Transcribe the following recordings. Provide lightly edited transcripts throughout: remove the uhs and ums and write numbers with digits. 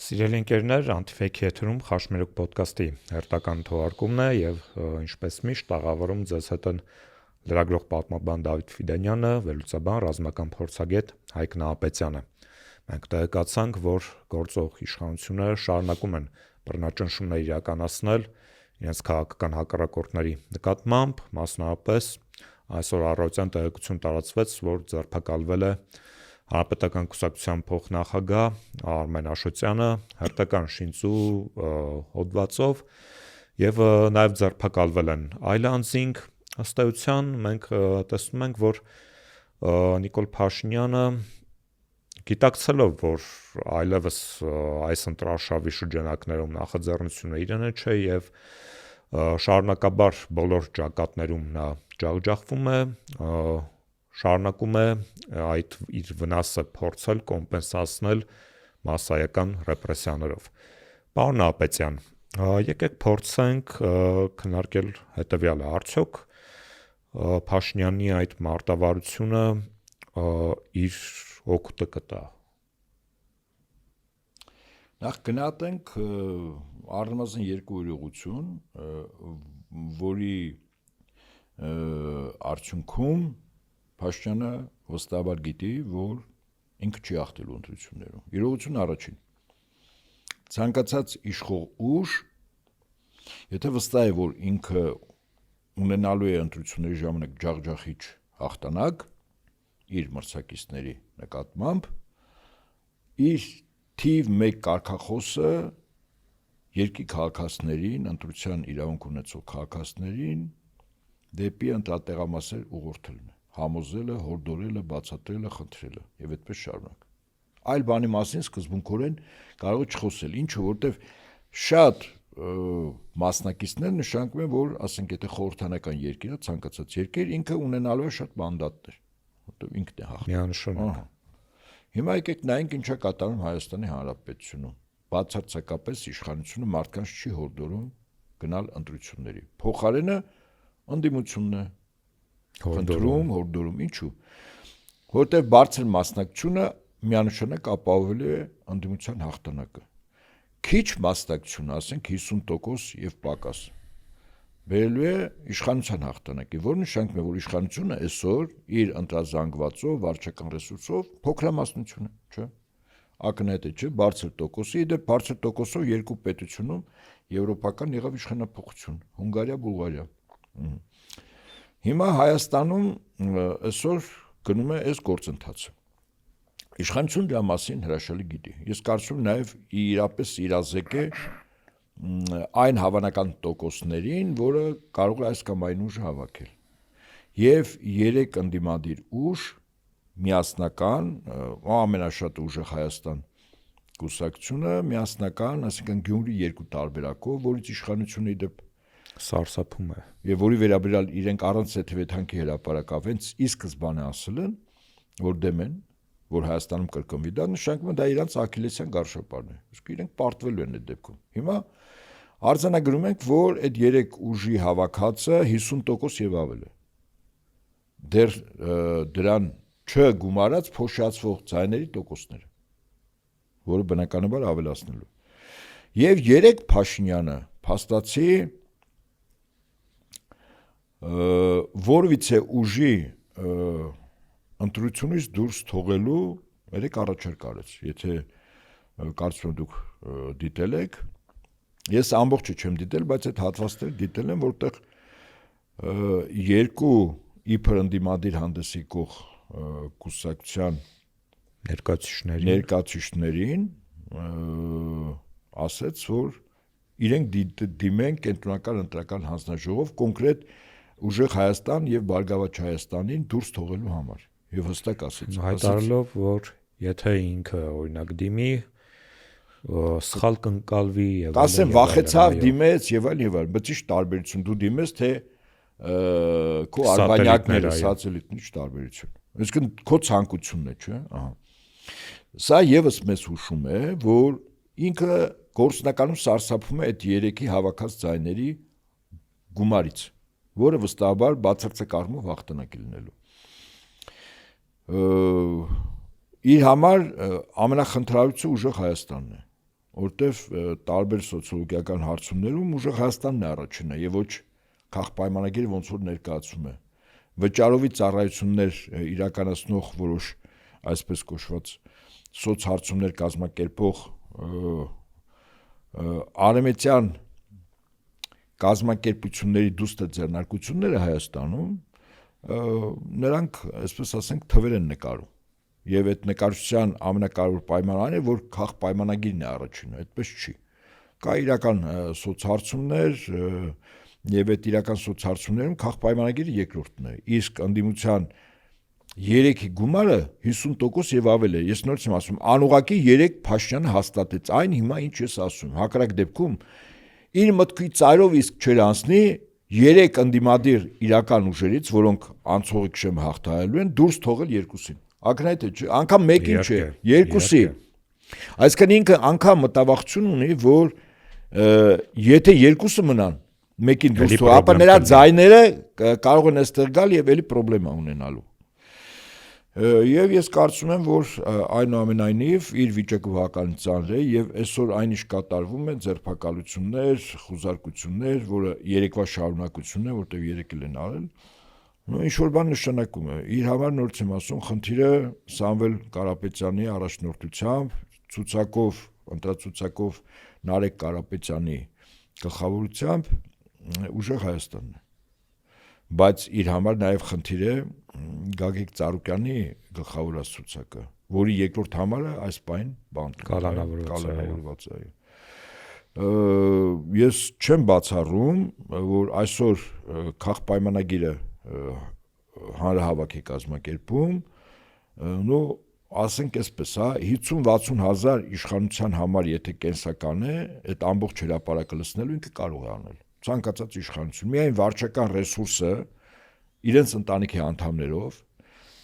Սիրելի ընկերներ, Antifake եթերում Խաշմերուկ ոդկասթի հերթական թողարկումն է եւ ինչպես միշտ տաղավարում ձեզ հետ են լրագրող պատմաբան Դավիթ Ֆիդանյանը, վերլուծաբան, ռազմական փորձագետ Հայկ Նահապետյանը։ Մենք տեղեկացանք, որ գործող իշխանությունները շարունակում են բռնաճնշումներ իրականացնել իրենց քաղաքական հակառակորդների նկատմամբ, մասնավորապես այսօր առավոտյան տեղեկություն տարածվեց, որ ձերբակալվել է Հանրապետական կուսակցության փոխնախագահ Արմեն Աշոտյանը հերթական շինծու հոդվածով եւ նաեւ ձերբակալվել են այլ անձինք։ Ըստ էության մենք տեսնում ենք, որ Նիկոլ Փաշինյանը գիտակցելով, որ այլևս այս ընտրարշավի շրջանակներում նախաձեռնությունը իրենը չէ եւ շարունակաբար բոլոր ճակատներում նա ջախջախվում է, շարունակում է այդ իր վնասը փորձել կոմպենսացնել մասսայական ռեպրեսիաներով։ Պարոն Նահապետյան, եկեք փորձենք քննարկել հետևյալը. արդյոք Փաշինյանի այդ մարտավարությունը իր օգուտը կտա։ Նախ գնահատենք առնվազն երկու իրողություն, որի արդյունքում Փաշինյանը վստահաբար գիտի, որ ինքը չի հաղթելու ընտրություններում։ Իրողությունը առաջին։ Ցանկացած իշխող ուժ, եթե վստահ է, որ ինքը ունենալու է ընտրությունների ժամանակ ջախջախիչ հաղթանակ իր մրցակիցների նկատմամբ, իր թիվ 1 կարգախոսը երկրի քաղաքացիներին, ընտրության իրավունք ունեցող քաղաքացիներին դեպի ընտրատեղամասեր ուղղորդելն է, համոզելը, հորդորելը, բացատրելը, խնդրելը եւ այդպես շարունակ։ Այլ բանի մասին սկզբունքորեն կարող է չխոսել, ինչու, որտեվ շատ մասնակիցներ նշանակում են, որ ասենք եթե խորհրդանական երկիր է, ցանկացած երկիր, ինքը ունենալու է շատ մանդատներ, որտեվ ինքն է հաղթում։ Միանշանակ։ Հիմա եկեք նայենք ինչա կատարում Հայաստանի Հանրապետությունում։ Բացարձակապես իշխանությունը մարդկանց չի հորդորում գնալ ընտրությունների։ Փոխարենը ընդդիմությունն է հորդորում, ինչու։ Որտեղ բարձր մասնակցությունը միանշանակ ապահովելու է ընդդիմության հաղթանակը։ Քիչ մասնակցությունը, ասենք 50% եւ պակաս, բերելու է իշխանության հաղթանակի, որը նշանակում է, որ իշխանությունը այսօր իր ընտրազանգվածով, վարչական ռեսուրսով փոքրամասնություն է, չէ՞։ Ակնհայտ է, չէ՞, բարձր տոկոսի, դե բարձր տոկոսով երկու պետությունում եվրոպական եղավ իշխանափոխություն, Հունգարիա, Բուլղարիա։ Հիմա Հայաստանում այսօր գնում է այս գործընթացը։ Իշխանությունը դրա մասին հրաշալի գիտի։ Ես կարծում եմ նաև իրապես իրազեկ է այն հավանական տոկոսներին, որը կարող է այս կամ այն ուժը հավաքել։ Եվ 3 ընդդիմադիր ուժ միասնական, ամենաշատ ուժը Հայաստան կուսակցությունը, միասնական, այսինքն Գյումրի 2 տարբերակով, որից իշխանությունը իդեպ Սարսափում է։ Եվ որի վերաբերյալ իրենք առանց թեթևեթանքի հրապարակավ հենց ի սկզբանե ասել են, որ դեմ են, որ Հայաստանում կրկնվի դա, նշանակում է դա իրանց աքիլեսյան գարշապարն է։ Իսկ իրենք պարտվելու են այդ դեպքում։ Հիմա արձանագրում ենք, որ այդ 3 ուժի հավաքածը 50% եւ ավել է։ Դեռ դրան չգումարած փոշիացվող ձայների տոկոսները, որը բնականաբար ավելացնելու։ Եվ 3 Փաշինյանը փաստացի որևիցե ուժի ընտրությունից դուրս թողելու 3 առաջարկ արեց, եթե կարծում եմ դուք դիտել եք, ես ամբողջը չեմ դիտել, բայց այդ հատվածները դիտել եմ, որտեղ 2 իբր ընդդիմադիր հանդես եկող կուսակցության ներկայացուցիչներին ասեց, որ իրենք դիմեն կենտրոնական ընտրական հանձնաժողով կոնկրետ ուժեղ Հայաստան եւ Բարգավաճ Հայաստանին դուրս թողելու համար եւ հստակ ասեց հայտարարելով, որ եթե ինքը օրինակ դիմի սխալ կընկալվի եւ ասեմ վախեցավ դիմեց եւ այլ, բայց ի՞նչ տարբերություն դու դիմես թե քո արբանյակները սացելիտ ի՞նչ տարբերություն։ Այսինքն քո ցանկությունն է, չէ՞, ահա։ Սա եւս մեզ հուշում է, որ ինքը գործնականում սարսափում է այդ 3-ի հավաքած ձայների գումարից, որը վստահաբար բացարձակ առումով հաղթանակ է լինելու։ Իր համար ամենախնդրալիցը ուժեղ Հայաստանն է, որտեվ տարբեր սոցիոլոգիական հարցումներում ուժեղ Հայաստանն է առաջինը եւ ոչ քաղաքապայմանագիրը ոնց որ ներկայացում է վճարովի ծառայություններ իրականացնող որոշ այսպես կոչված սոցհարցումներ կազմակերպող արեմետյան կազմակերպությունների դուստր ձեռնարկությունները Հայաստանում նրանք այսպես ասենք թվեր են նկարում եւ այդ նկարչության ամենակարևոր պայմանն է որ քաղաքապայմանագիրն է առաջինը այդպես չի կա իրական սոցհարցումներ եւ այդ իրական սոցհարցումներում քաղաքապայմանագիրը երկրորդն է իսկ ընդդիմության 3-ի գումարը 50% եւ ավել է ես նորից եմ ասում անուղակի 3 Փաշինյանը հաստատեց այն հիմա ինչ ես ասում հակառակ դեպքում իր մտքի ծայրով իսկ չեր անցնի 3 ընդդիմադիր իրական ուժերից որոնք անցողիկ շեմ հաղթահարելու են դուրս թողել երկուսին ակնհայտ է չէ անգամ մեկին չէ երկուսի այսինքն ինքը անգամ մտավախություն ունի որ եթե երկուսը մնան մեկին դուրս թող ապա նրա ձայները կարող են այստեղ գալ եւ էլի խնդրեմ ունենալու Եվ ես կարծում եմ, որ այնուամենայնիվ իր վիճակը բավական ծանր է եւ այսօր այնիշ կատարվում է ձերբակալություններ, խուզարկություններ, որը երեկվա շարունակությունն է, որտեղ երեկել են արել, ինչ որ բան նշանակում է։ Իր համար նորից եմ ասում, խնդիրը Սամվել Կարապետյանի առաջնորդությամբ, ցուցակով, ընտրացուցակով Նարեկ Կարապետյանի գլխավորությամբ ուժեղ Հայաստանն է։ Բայց իր համար նաև խնդիր է Գագիկ Ծառուկյանի գլխավորած ցուցակը, որի երկրորդ համարը այս պայն բանտ կալանավորված է։ Ես չեմ բացառում, որ այսօր քաղաքապայմանագիրը հանրահավաք է կազմակերպում, նո ասենք այսպես, 50-60 հազար իշխանության համար եթե կենսական է, այդ ամբողջ հրապարակը լցնելու ինքը կարող է անել։ Ցանկացած իշխանություն, միայն վարչական ռեսուրսը իրենց ընտանիքի անդամներով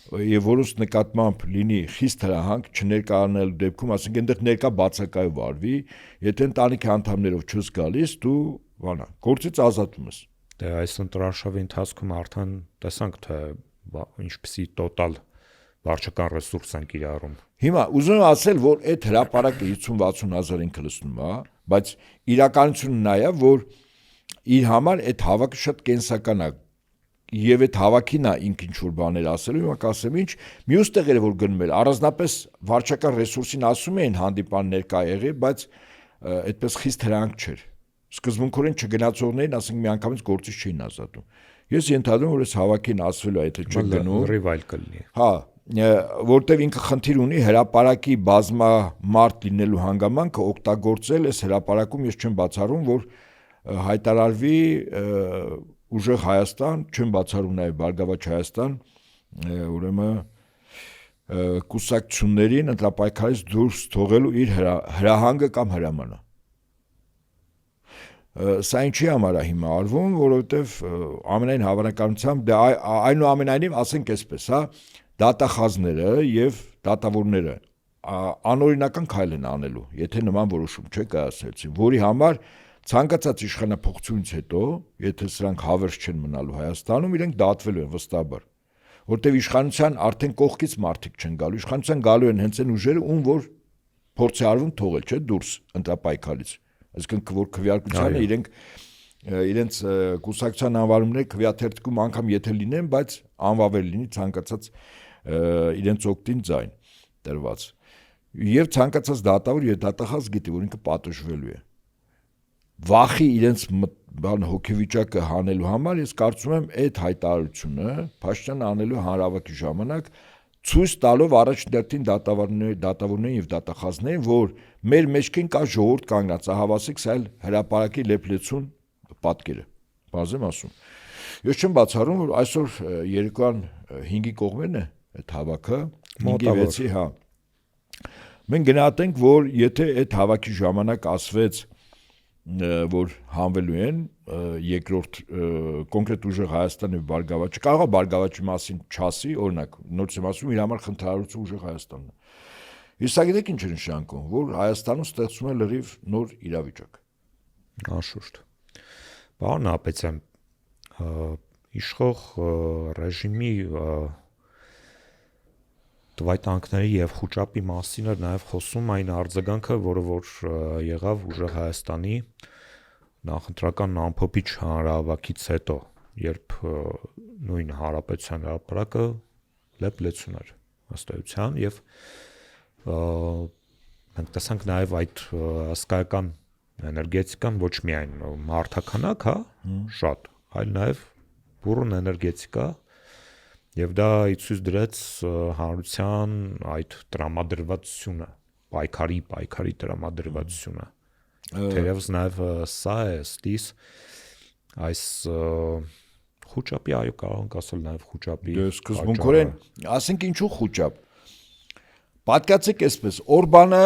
եւ որոնց նկատմամբ լինի խիստ հրահանգ չներկայանալու դեպքում, ասենք այնտեղ ներկա բացակայով վարվի, եթե ընտանիքի անդամներով չես գալիս, դու բանա, գործից ազատում ես։ Դե այս ընտրաշավի ընթացքում արդեն տեսանք թե ինչպիսի տոտալ վարչական ռեսուրս են կիրառում։ Հիմա ուզում եմ ասել, որ այդ հրապարակը 50-60 հազար ինքը լցնում է, բայց իրականությունն նա է, որ իր համար այդ հավաքը շատ կենսական է եւ այդ հավաքին է ինք ինչ որ բաներ ասելու հիմա կասեմ ինչ մյուս տեղերը որ գնում էր առանձնապես վարչական ռեսուրսին ասում էին հանդիպան ներկա եղի բայց այդպես խիստ հրանք չէր սկզբունքորեն չգնացողներին ասենք միանգամից գործից չէին ազատում ես ենթադրում որ այս հավաքին ասվելու է եթե չգնում ռիվայլ կլինի հա որտեվ ինքը խնդիր ունի հրապարակի բազմամարդ լինելու հանգամանքը օգտագործել այս հրապարակում ես չեմ բացառում որ հայտարարվի ուժեղ Հայաստան, չեմ բացառում նաև Բարգավաճ Հայաստան, ուրեմն կուսակցություններին ընտրապայքարից դուրս թողելու իր հրահանգը կամ հրամանը։ Սա ինչի համար է հիմա արվում, որովհետև ամենայն հավանականությամբ այնուամենայնիվ ասենք այսպես, հա, դատախազները եւ դատավորները անօրինական քայլ են անելու, եթե նման որոշում չկայացրեցին, որի համար ցանկացած իշխանապողությունից հետո, եթե սրանք հավերժ չեն մնալու Հայաստանում, իրենք դատվելու են վստահաբար, որտեղ իշխանության արդեն կողքից մարդիկ չեն գալու, իշխանության գալու են հենց այն ուժերը, ում որ փորձ է արվում թողել, չէ, դուրս ընտրապայքարից, այսինքն որ քվեարկությանը իրենց կուսակցության անվանումները քվեաթերթիկում անգամ եթե լինեն, բայց անվավել լինի ցանկացած իրենց օգտին ձայն տրված, եւ ցանկացած դատավոր եւ դատախազ գիտի, որ ինքը պատժվելու է վախի իրենց բան հոգեվիճակը հանելու համար ես կարծում եմ այդ հայտարարությունը Փաշինյանը անելու հանրահավաքի ժամանակ ցույց տալով առաջնորդին դատավորներին եւ դատախազներին որ մեր մեջքին կա ժողովուրդ կանգնած ահավասիկ սա հրապարակի լեփլեցուն պատկերը բազեմ ասում ես չեմ բացառում որ այսօր երեկոյան 5-ի կողմերն է այդ հավաքը 5-6-ի հա մենք գնահատենք որ եթե այդ հավաքի ժամանակ ասվեց որ հանվելու են երկրորդ կոնկրետ ուժեղ Հայաստանի Բարգավաճը կարող է Բարգավաճի մասին չասի օրինակ նորից եմ ասում իր համար խնդրահարույց ուժեղ Հայաստանն է իսկ գիտեք ինչ է նշանակում որ Հայաստանում ստեղծում է լրիվ նոր իրավիճակ անշուշտ պարոն Ապետյան իշխող ռեժիմի տվայտանքների եւ խոճապի մասին էր նաեւ խոսում այն արձագանքը, որը որ եղավ ուժեղ Հայաստանի նախընտրական ամփոփիչ հանրահավաքից հետո, երբ նույն հանրապետության հրապարակը լեփ-լեցուն էր ըստ էության եւ մենք տեսանք նաեւ այդ հսկայական էներգետիկան ոչ միայն մարդաքանակ, հա, շատ, այլ նաեւ բուրըն էներգետիկա եւ դա ցույց դրեց հանրության այդ տրամադրվածությունը, պայքարի տրամադրվածությունը։ Թերևս նաև սա է ստիս այս խոճապի, այո, կարող ենք ասել նաև խոճապի։ Սկզբունքորեն, ասենք ինչու խոճապ։ Պատկացեք այսպես, Օրբանը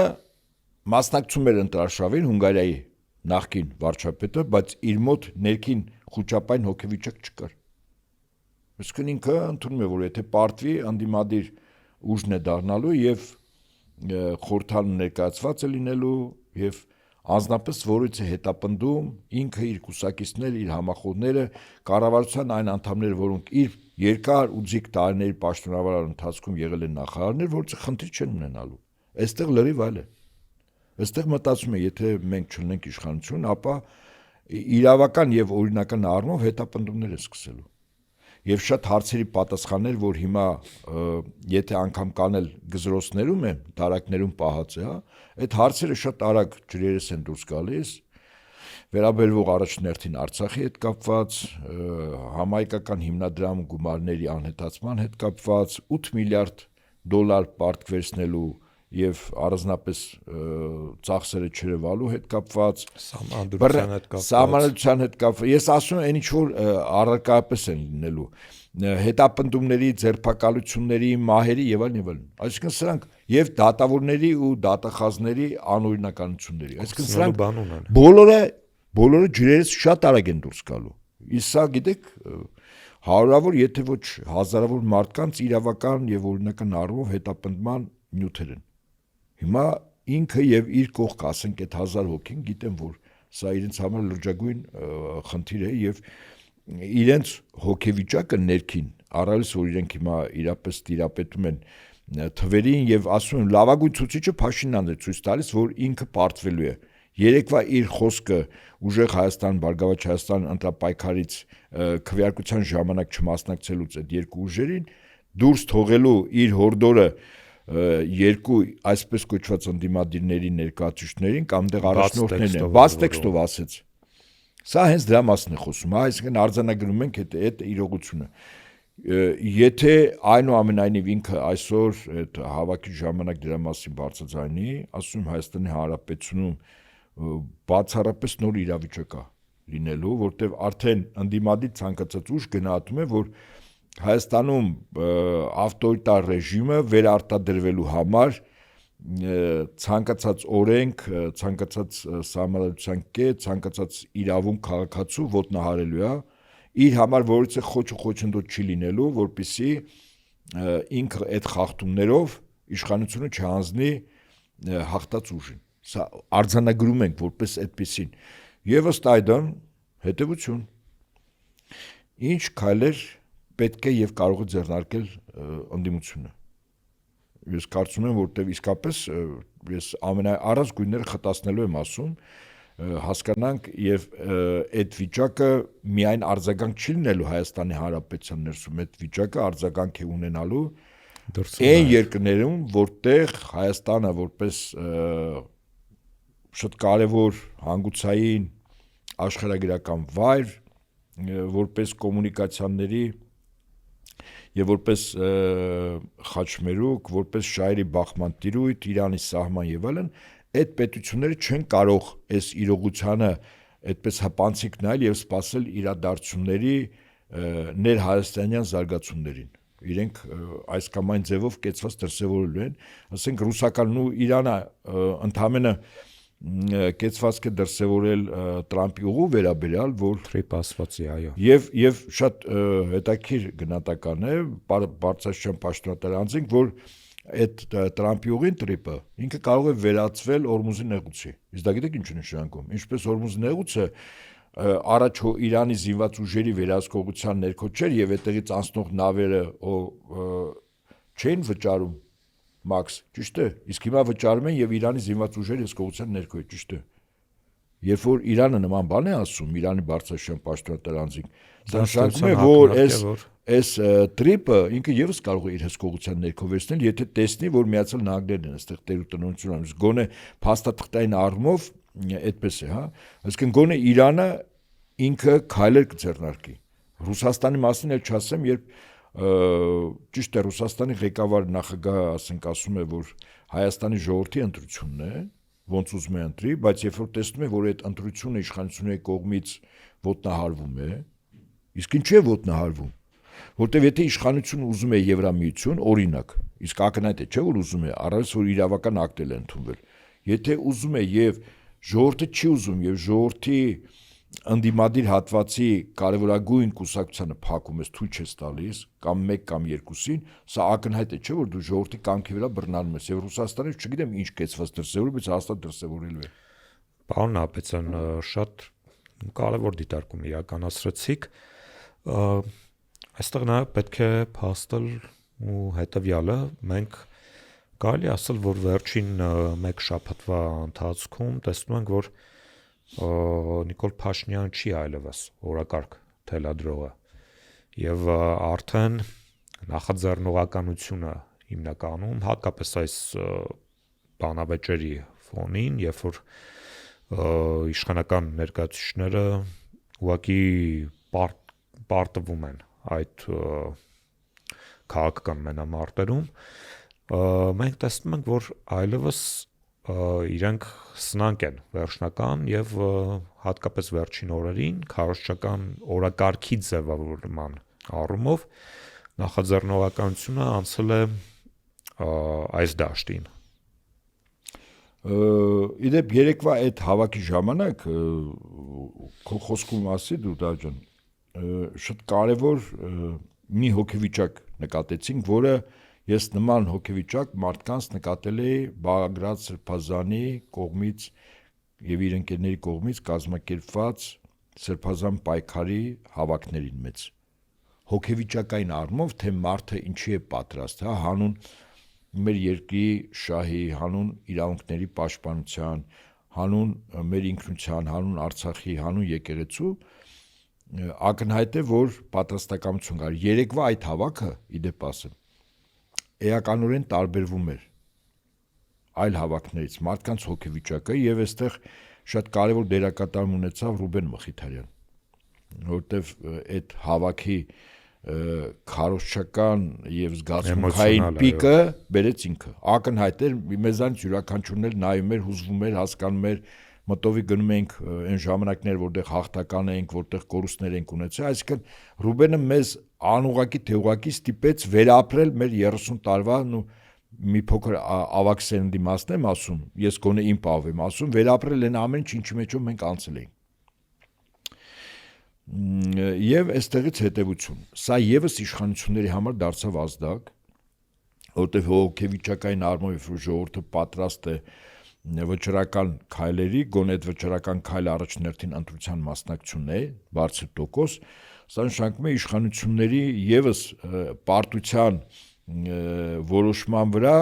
մասնակցում էր ընտրարշավին Հունգարիայի նախկին վարչապետը, բայց իր մոտ ներքին խոճապային հոգեվիճակ չկար։ Իսկն ինքը ընդունում է, որ եթե պարտվի անդիմադիր ուժն է դառնալու եւ խորհրդան ներկայացված է լինելու եւ անձնապես որից է հետապնդում ինքը իր կուսակիցները, իր համախոհները, կառավարության այն անդամները, որոնք իր երկար ու ձիգ տարիների պաշտոնավար ընթացքում եղել են նախարարներ, որոնց խնդիր չեն ունենալու։ Այստեղ լրիվ այլ է։ Այստեղ մտածում եմ, եթե մենք չունենք իշխանություն, ապա իրավական եւ օրինական առումով հետապնդումներ է սկսելու։ Եվ շատ հարցերի պատասխաններ, որ հիմա եթե անգամ կանել գզրոցներում է, դարակներում պահած է, հա, այդ հարցերը շատ արագ ջրերս են դուրս գալիս, վերաբերվող առաջնորդին Արցախի հետ կապված, համայնքական հիմնադրամ գումարների անհետացման հետ կապված, 8 միլիարդ դոլար պարտք վերցնելու եւ առանձնապես ծախսերը չրևալու հետ կապված, սահմանադրության հետ կապված, ես ասում եմ, այն ինչ որ առարկայապես են լինելու, հետապնդումների, ձերբակալությունների, մահերի եւ այլն։ Այսինքն սրանք եւ դատավորների ու դատախազների անօրինականությունների։ Այսինքն սրանք բոլորը ջրերից շատ արագ են դուրս գալու։ Իսկ սա գիտեք, հարյուրավոր, եթե ոչ հազարավոր մարդկանց իրավական եւ օրինական առումով հետապնդման նյութեր են։ Հիմա ինքը եւ իր կողքը, ասենք այդ 1000 հոգին գիտեն, որ սա իրենց համար լրջագույն խնդիր է եւ իրենց հոգեվիճակը ներքին, առավելս որ իրենք հիմա իրապես տիրապետում են թվերին եւ ասում են լավագույն ցուցիչը Փաշինյանն է ցույց տալիս, որ ինքը պարտվելու է։ Երեկվա իր խոսքը ուժեղ Հայաստան, Բարգավաճ Հայաստան ընտրապայքարից քվեարկության ժամանակ չմասնակցելուց այդ երկու ուժերին դուրս թողելու իր հորդորը երկու այսպես կոչված ընդդիմադիրների ներկայացուցիչներին կամ դեղ առաջնորդներն են բաց տեքստով ասեց։ Սա հենց դրա մասն է խոսում, այսինքն արձանագրում ենք այդ իրողությունը։ Եթե այնուամենայնիվ ինքը այսօր այդ հավաքի ժամանակ դրա մասին բարձրաձայնի, ասում Հայաստանի Հանրապետությունում բացառապես նոր իրավիճակ է լինելու, որտեղ արդեն ընդդիմադիր ցանկացած ուժ գնահատում է, որ Հայաստանում ավտորիտար ռեժիմը վերարտադրվելու համար ցանկացած օրենք, ցանկացած սահմանադրության կետ, ցանկացած իրավունք քաղաքացու ոտնահարելու է, իր համար որից է խոչընդոտ չի լինելու, որպեսզի ինքը այդ խախտումներով իշխանությունը չհանձնի հաղթած ուժին։ Սա արձանագրում ենք որպես այդպեսին։ Եվ ըստ այդմ հետևություն։ Ինչ քայլեր պետք է եւ կարող է ձեռնարկել ընդդիմությունը։ Ես կարծում եմ, որտեղ իսկապես ես ամենաառանցքույնները խտացնելու եմ ասում, հասկանանք եւ այդ վիճակը միայն արձագանք չի լինելու Հայաստանի Հանրապետության ներսում, այդ վիճակը արձագանք է ունենալու այն երկրներում, որտեղ Հայաստանը որպես շատ կարևոր հանգուցային աշխարհագրական վայր, որպես կոմունիկացիաների եւ որպես խաչմերուկ, որպես շահերի բախման տիրույթ, Իրանի սահման եւ այլն, այդ պետությունները չեն կարող այս իրողությանը այդպես հպանցիկ նայել եւ սпасել իրադարձությունների ներհայաստանյան զարգացումներին։ Իրենք այս կամ այն ձևով կեցված դրսևորելու են, ասենք ռուսականն ու Իրանը ընդհանրապես կեցվածք է դրսևորել Տրամպի ուղու վերաբերյալ, որ Թրիպ ասվածի, այո։ Եվ շատ հետաքրքիր գնահատական է, բարձրաստիճան պաշտոնատար անձինք, որ այդ Տրամպի ուղին Տրիպը ինքը կարող է վերածվել Օրմուզի նեղուցի։ Իսկ դա գիտեք ինչ է նշանակում։ Ինչպես Օրմուզի նեղուցը առաջ Իրանի զինված ուժերի վերահսկողության ներքո չէր եւ այդտեղից անցնող նավերը չէին վճարում Մաքս, ճիշտ է։ Իսկ հիմա վճարում են եւ Իրանի զինված ուժերը հսկողության ներքո է, ճիշտ է։ Երբ որ Իրանը նման բան է ասում, Իրանի բարձրաշան պաշտոնատար անձինք, դա նշանակում է, որ այս տրիպը ինքը եւս կարող է իր հսկողության ներքո վերցնել, եթե տեսնի, որ Միացյալ Նահանգներն են այստեղ տեր ու տնօրինություն անում։ Գոնե փաստաթղթային առումով այդպես է, հա։ Այսինքն գոնե Իրանը ինքը քայլեր կձեռնարկի։ Ռուսաստանի մասին էլ չասեմ, երբ ճիշտ է Ռուսաստանի ղեկավար նախագահը ասում է, որ Հայաստանի ժողովրդի ընտրությունն է, ոնց ուզում է ընտրի, բայց երբ որ տեսնում է, որ այդ ընտրությունը իշխանությունների կողմից ոտնահարվում է, իսկ ինչու է ոտնահարվում, որտեվ եթե իշխանությունը ուզում է Եվրամիություն, օրինակ, իսկ ակնհայտ է, չէ՞ որ ուզում է, առավելս որ իրավական ակտ է ընդունվել, եթե ուզում է եւ ժողովուրդը չի ուզում եւ ժողովրդի ընդդիմադիր հատվածի կարևորագույն կուսակցությանը փակում ես, թույլ չես տալիս, կամ 1 կամ 2-ին, սա ակնհայտ է, չէ՞ որ դու ժողովրդի կամքի վրա բռնանում ես, եւ Ռուսաստանը չգիտեմ ինչ կեցված դրսևորում, բայց հաստատ դրսևորելու է։ Պարոն Նապետյան, շատ կարևոր դիտարկում իրականացրեցիք։ Այստեղ նաև պետք է փաստել ու հետևյալը, մենք կարելի ասել, որ վերջին 1 շաբաթվա ընթացքում տեսնում ենք, որ Նիկոլ Փաշինյանը չի այլևս օրակարգ թելադրողը եւ արդեն նախաձեռնողականությունը հիմնականում հատկապես այս բանավեճերի ֆոնին, երբ որ իշխանական ներկայացուցիչները ուղղակի պարտվում են այդ քաղաքական մենամարտերում, մենք տեսնում ենք, որ այլևս իրենք սնանկ են վերջնական եւ հատկապես վերջին օրերին քարոզչական օրակարգի ձևավորման առումով նախաձեռնողականությունը անցել է այս դաշտին։ Իդեպ երեկվա այդ հավաքի ժամանակ քո խոսքում ասի դու դաջան շատ կարևոր մի հոգեվիճակ նկատեցինք, որը ես նման հոգեվիճակ մարդկանց նկատել էի Բագրատ Սրբազանի կողմից եւ իր ընկերների կողմից կազմակերպված Սրբազան պայքարի հավաքներին մեծ հոգեվիճակային առումով, թե մարդը ինչի է պատրաստ, հա, հանուն մեր երկրի շահի, հանուն իրավունքների պաշտպանության, հանուն մեր ինքնության, հանուն Արցախի, հանուն եկեղեցու ակնհայտ է, որ պատրաստակամություն կար։ Երեկվա այդ հավաքը, իդեպ ասեմ, էականորեն տարբերվում էր այլ հավաքներից, մարդկանց հոգեվիճակը եւ այստեղ շատ կարեւոր դերակատարում ունեցավ Ռուբեն Մխիթարյան, որտեվ այդ հավաքի քարոզչական եւ զգացմունքային պիկը բերեց ինքը։ Ակնհայտ էր, մեզանից յուրաքանչյուրն էլ նայում էր, հուզվում էր, հասկանում էր, մտովի գնում ենք այն ժամանակներ, որտեղ հաղթական էինք, որտեղ կորուստներ ենք ունեցել, այսինքն Ռուբենը մեզ անուղակի թե ուղակի ստիպեց վերապրել մեր 30 տարվան ու մի փոքր ավակ սերնդի մասն եմ ասում, ես գոնե իմ պահով եմ ասում, վերապրել են ամեն ինչ, ինչի մեջով մենք անցել ենք։ Եվ այստեղից հետևություն, սա եւս իշխանությունների համար դարձավ ազդակ, որտեղ հոգեվիճակային առումով ժողովուրդը պատրաստ է վճռական քայլերի, գոնե այդ վճռական քայլը առաջնորդին ընտրության մասնակցությունն է, բարձր տոկոս, սա նշանակում է իշխանությունների եւս պարտության որոշման վրա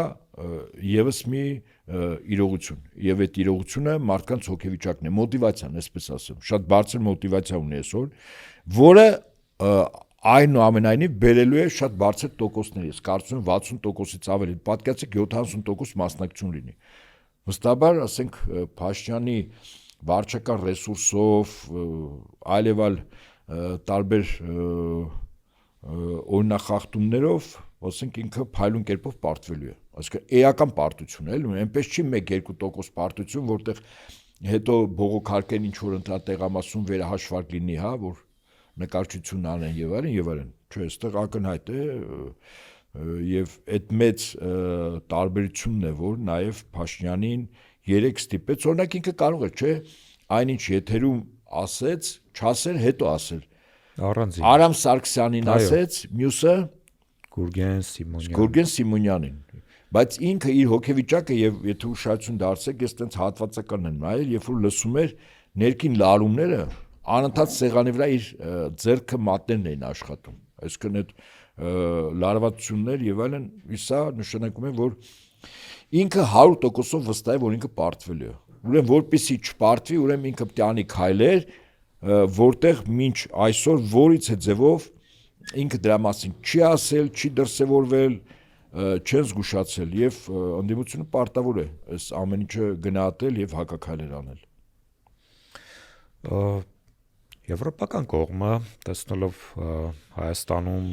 եւս մի իրողություն, եւ այդ իրողությունը մարդկանց հոգեվիճակն է, մոտիվացիան, այսպես ասեմ, շատ բարձր մոտիվացիա ունի այսօր, որը այնուամենայնիվ բերելու է շատ բարձր տոկոսների, ես կարծում եմ 60%-ից ավելի, պատկերացրեք 70% մասնակցություն լինի։ Վստահաբար, ասենք Փաշինյանի վարչական ռեսուրսով, այլևալ տարբեր օրինախախտումներով, ասենք ինքը փայլուն կերպով պարտվելու է։ Այսինքն էական պարտություն է, այնպես չի 1-2% պարտություն, որտեղ հետո բողոքարկեն ինչ որ ընտրատեղամասում վերահաշվարկ լինի, հա, որ նկարչություն անեն եւ այլն, չէ, այստեղ ակնհայտ է եւ այդ մեծ տարբերությունն է, որ նաեւ Փաշինյանին 3 ստիպեց, օրինակ ինքը կարող է, չէ, այնինչ եթերում ասեց, չասեր, հետո ասել։ Առանձին Արամ Սարգսյանին ասեց, մյուսը Գուրգեն Սիմոնյանին, բայց ինքը իր հոգեվիճակը եւ եթե ուշադրություն դարձեք, ես տենց հատվածական եմ նայել, երբ որ լսում էր ներքին լարումները, անընդհատ սեղանի վրա իր ձեռքը մատներն էին աշխատում, այսինքն այդ լարվածություններ եւ այլն, սա նշանակում է, որ Ինքը 100%-ով վստահ է, որ ինքը պարտվել է։ Ուրեմն որպեսի չպարտվի, ուրեմն ինքը պետք է անի քայլեր, որտեղ մինչ այսօր որից է ձևով ինքը դրա մասին չի ասել, չի դրսևորվել, չեն զգուշացել եւ ընդդիմությունը պարտավոր է այս ամեն ինչը գնահատել եւ հակաքայլեր անել։ Եվրոպական կողմը տեսնելով Հայաստանում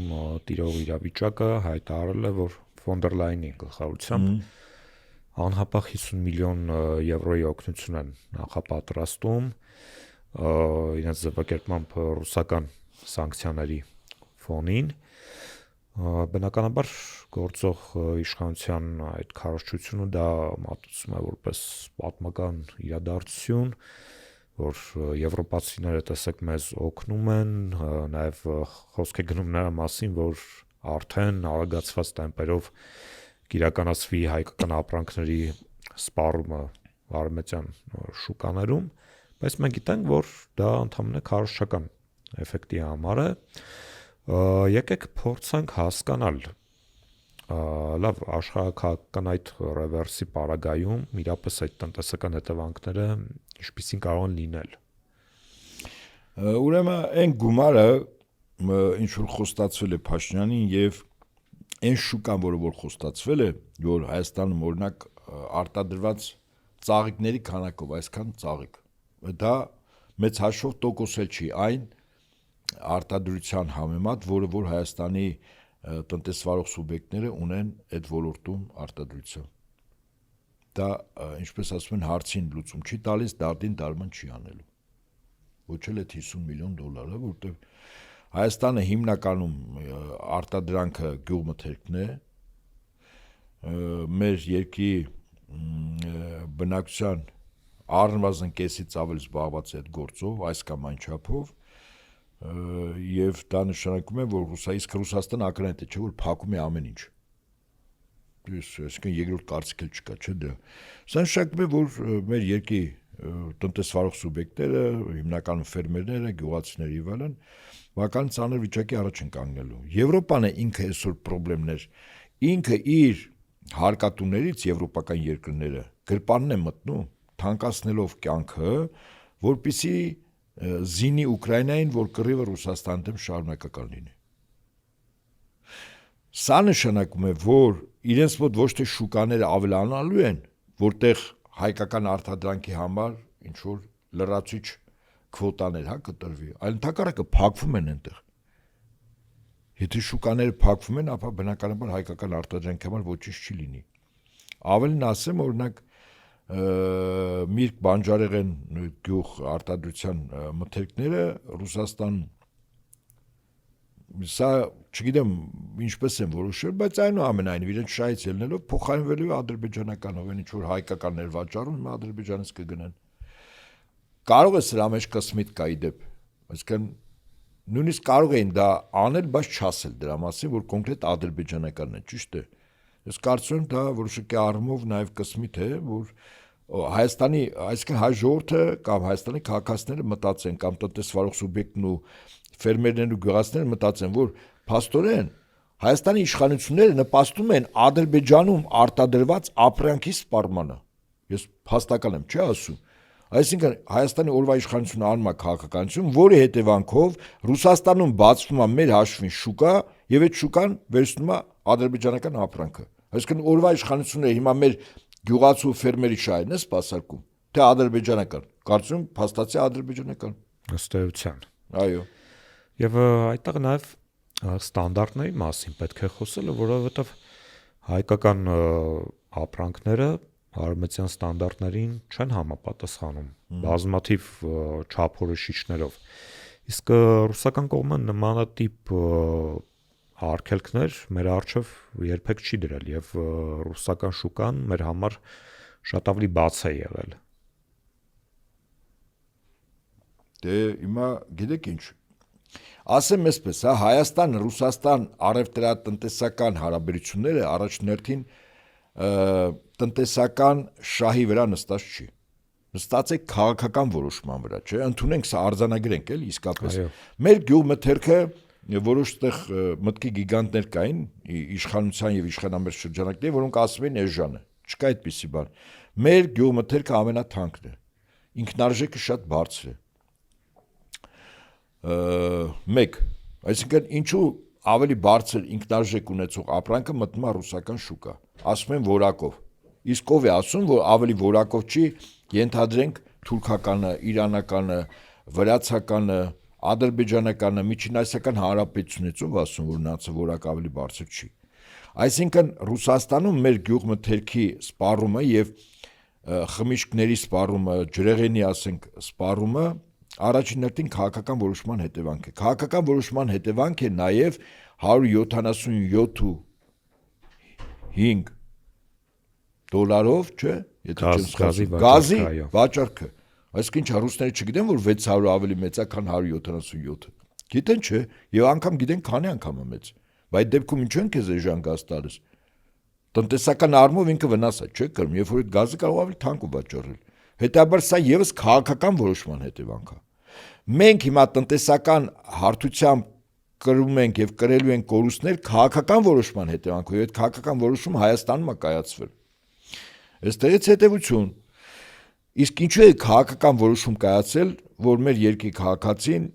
տիրող իրավիճակը հայտարարել է, որ ֆոն դեր Լայնի գլխավորությամբ անհապաղ 50 միլիոն եվրոյի օգնություն են նախապատրաստում իրենց ձևակերպմամբ ռուսական սանկցիաների ֆոնին։ Բնականաբար գործող իշխանության այդ քարոզչությունը դա մատուցում է որպես պատմական իրադարձություն, որ եվրոպացիները տեսեք մեզ օգնում են, նաև խոսք է գնում նրա մասին, որ արդեն արագացված տեմպերով կիրականացվի հայկական ապրանքների սպառումը արևմտյան շուկաներում, բայց մենք գիտենք, որ դա ընդհանրապես քարոզչական էֆեկտի համար է։ Եկեք փորձենք հասկանալ լավ աշխարհակական այդ ռևերսի պարագայում իրապես այդ տնտեսական հետևանքները ինչպիսին կարող են լինել։ Ուրեմն այն գումարը ինչ որ խոստացվել է Փաշինյանին եւ այն շուկան, որ խոստացվել է, որ Հայաստանում օրինակ արտադրված ծաղիկների քանակով այսքան ծաղիկ, դա մեծ հաշվով տոկոսել չի այն արտադրության համեմատ, որ Հայաստանի տնտեսվարող սուբյեկտները ունեն այդ ոլորտում արտադրության։ Դա, ինչպես ասում են, հարցին լուծում չի տալիս, դարդին դարման չի անելու։ Ոչ էլ այդ 50 միլիոն դոլարը, որտեղ Հայաստանը հիմնականում արտադրանքը գյուղմթերքն է, մեր երկրի բնակչության առնվազն կեսից ավել զբաղված է այդ գործով, այս կամ այն չափով, եւ դա նշանակում է, որ Ռուսաստանը ակրանտ է, չէ՞ որ փակում է ամեն ինչ։ Այսինքն երկրորդ կարծիք էլ չկա, չէ՞ դա։ Սա նշանակում է, որ մեր երկրի տնտեսվարող սուբյեկտները, հիմնականում ֆերմերները, գյուղացիները եւ այլն, բավական ծանր վիճակի առաջ են կանգնելու։ Եվրոպան է ինքը այսօր խնդիրներ, ինքը իր հարկատուներից եվրոպական երկրները գրպանն է մտնում, թանկացնելով կյանքը, որպեսզի զինի Ուկրաինային, որ կռիվը Ռուսաստանի դեմ շարունակական լինի։ Սա նշանակում է, որ իրենց մոտ ոչ թե շուկաները ավելանալու են, որտեղ հայկական արտադրանքի համար ինչ որ լրացուցիչ քվոտաներ կտրվի, այլ ընդհակառակը փակվում են այնտեղ։ Եթե շուկաները փակվում են, ապա բնականաբար հայկական արտադրանքի համար ոչինչ չի լինի։ Ավելին ասեմ, օրինակ Միրգ բանջարեղեն գյուղ արտադրության մթերքները Ռուսաստան սա չգիտեմ ինչպես են որոշել, բայց այնուամենայնիվ իրենց շահից ելնելով փոխարինվելու է ադրբեջանականով, այն ինչ որ հայկականներ վաճառում, հիմա ադրբեջանից կգնան։ Կարող է սրա մեջ կսմիտ կա իդեպ, այսինքն նույնիսկ կարող էին դա անել, բայց չասել դրա մասին, որ կոնկրետ ադրբեջանականն է, ճիշտ է։ Ես կարծում եմ դա որոշակի առումով նաև կսմիտ է, որ Հայաստանի, այսինքն հայ ժողովուրդը կամ Հայաստանի քաղաքացիները մտածեն կամ տնտեսվարող սուբյեկտն ու ֆերմերներն ու գյուղացիները մտածեն, որ փաստորեն Հայաստանի իշխանությունները նպաստում են Ադրբեջանում արտադրված ապրանքի սպառմանը։ Ես փաստական եմ, չի ասում։ Այսինքն Հայաստանի օրվա իշխանությունը անում է քաղաքականություն, որի հետևանքով Ռուսաստանում բացվում է մեր հաշվին շուկա եւ այդ շուկան վերցնում է ադրբեջանական ապրանքը։ Այսինքն օրվա իշխանությունը հիմա մեր գյուղացու ֆերմերի շահերն է սպասարկում, թե ադրբեջանական։ Կարծում եմ փաստացի ադրբեջանական։ Ըստ էության։ Այո։ Եվ այդտեղ նաև ստանդարտների մասին պետք է խոսել, որովհետև հայկական ապրանքները արևմտյան ստանդարտներին չեն համապատասխանում բազմաթիվ չափորոշիչներով։ Իսկ ռուսական կողմը նմանատիպ արգելքներ մեր առջև երբեք չի դրել եւ ռուսական շուկան մեր համար շատ ավելի բաց է եղել։ Դե հիմա գիտեք ինչ, ասեմ այսպես, Հայաստան-Ռուսաստան առևտրատնտեսական հարաբերությունները առաջնորդին տնտեսական շահի վրա նստած չի։ Նստած է քաղաքական որոշման վրա, չէ՞։ Ընդունենք սա արձանագրենք էլի իսկապես։ Մեր գյուղմթերքը որոշ տեղ մտքի գիգանտներ կային իշխանության եւ իշխանամերձ շրջանակների, որոնք ասում են էժան է, չկա այդպիսի բան։ Մեր գյուղմթերքը ամենաթանկն է, ինքնարժեքը շատ բարձր է։ Մեկ, այսինքն ինչու ավելի բարձր ինքնարժեք ունեցող ապրանքը մտնում է ռուսական շուկա, ասում են որակով, իսկ ով է ասում, որ ավելի որակով չի, ենթադրենք թուրքականը, իրանականը, վրացականը, ադրբեջանականը, միջինասիական հանրապետությունից ով ասում, որ նրանց որակ ավելի բարձր չի։ Այսինքն Ռուսաստանում մեր գյուղմթերքի սպառումը եւ խմիչքների սպառումը, ջրեղենի ասենք սպառումը առաջին հերթին քաղաքական որոշման հետևանք է։ Քաղաքական որոշման հետևանք է նաեւ 177.5 դոլարով, չէ՞, գազի վաճառքը։ Այսինքն ինչ ռուսները չգիտեն, որ 600 ավելի մեծ է, քան 177-ը։ Գիտեն, չէ՞, եւ անգամ գիտեն քանի անգամ է մեծ։ Բայց դեպքում ինչու են քեզ էժան գազ տալիս։ Տնտեսական առումով ինքը վնաս է, չէ՞, կրում, երբ որ այդ գազը կարող ավելի թանկ ու վաճառել։ Հետաբար սա եւս քաղաքական որոշման հետևանք է։ Մենք հիմա տնտեսական հարթությամբ կրում ենք եւ կրելու ենք կորուստներ քաղաքական որոշման հետևանքով, եւ այդ քաղաքական որոշումը Հայաստանում է կայացվել։ Այստեղից հետևություն։ Իսկ ինչու է քաղաքական որոշում կայացել, որ մեր երկրի քաղաքացին